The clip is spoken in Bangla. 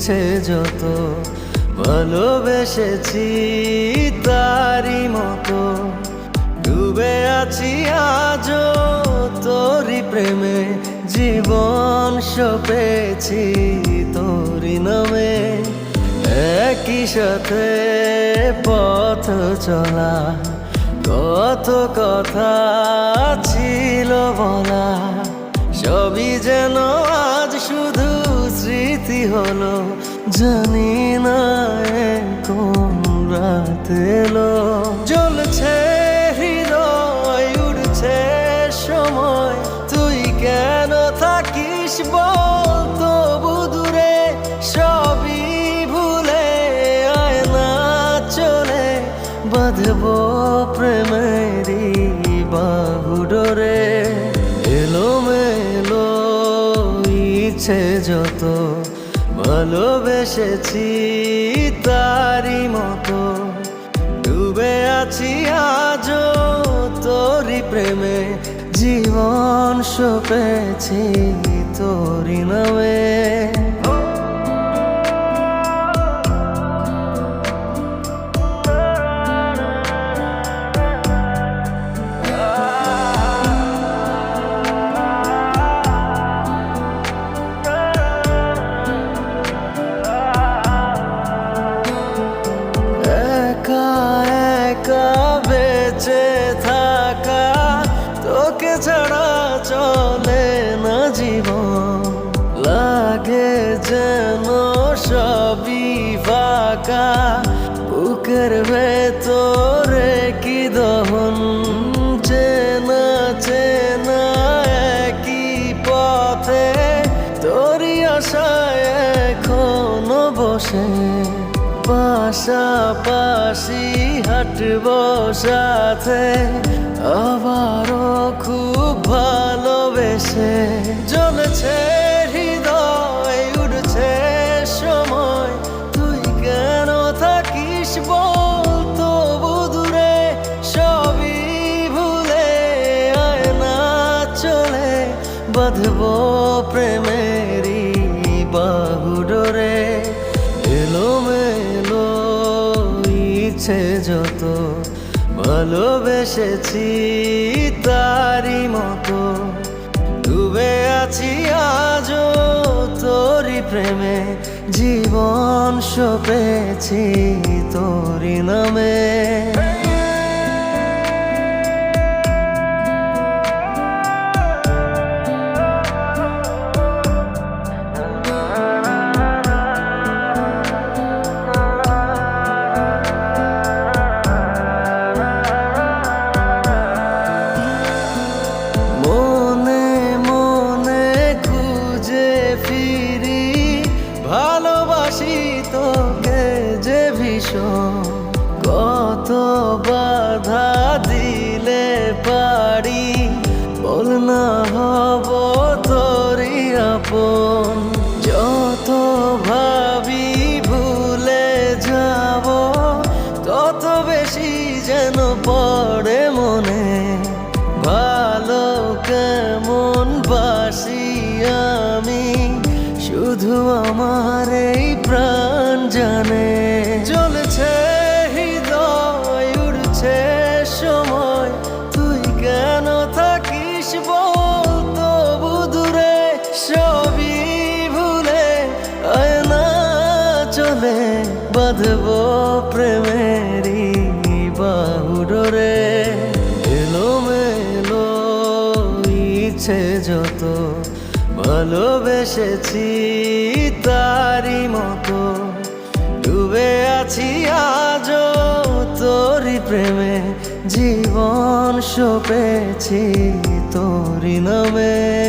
ইচ্ছে যত ভালোবেসেছি তারি মতো ডুবে আছি আজও তোরি প্রেমে জীবন সপেছি তোরি নামে একই সাথে পথ চলা কত কথা ছিল বলা সবই যেন আজ শুধু স্মৃতি হলো জানি না কোন রাত এলো জ্বলছে হৃদয় উড়ছে সময় তুই কেন থাকিস বল তবু দূরে সবই ভুলে আয় না চলে বাঁধবো প্রেমেরই বাহু ডোরে এলোমেলো ইচ্ছে যত ভালোবেসেছি তারি মতো ডুবে আছি আজও তোরি প্রেমে জীবন সপেছি তোরি নামে বেঁচে থাকা তোকে ছাড়া চলে না জীবন লাগে যেন সবই ফাঁকা বুকের ভেতরে কি দহন চেনা চেনা একই পথে তোরই আশায় এখনো বসে পাশাপাশি হাঁটব সাথে আবারও খুব ভালোবেসে জ্বলছে হৃদয় উড়ছে সময় তুই কেন থাকিস বল তবু দূরে সবই ভুলে আয় না চলে বাঁধবো প্রেমেরই বাহু ডোরে এলোমেলো ইচ্ছে যত ভালোবেসেছি তারি মতো ডুবে আছি আজও তোরি প্রেমে জীবন সপেছি তোরি নামে ভালোবাসি তোকে যে ভীষণ কত বাধা দিলে পারি বল না হব তোরই আপন যত ভাবি ভুলে যাব তত বেশি যেন পড়ে মনে ভালো কেমন বাসি আমি শুধু আমার এই প্রাণ জানে জ্বলছে হৃদয় উড়ছে সময় তুই কেন থাকিস বল তবু দূরে সবই ভুলে আয় না চলে বাঁধবো প্রেমেরই বাহু ডোরে এলোমেলো ইচ্ছে যত ভালোবেসেছি তারি মতো ডুবে আছি আজও তোরি প্রেমে জীবন সপেছি তোরি নামে।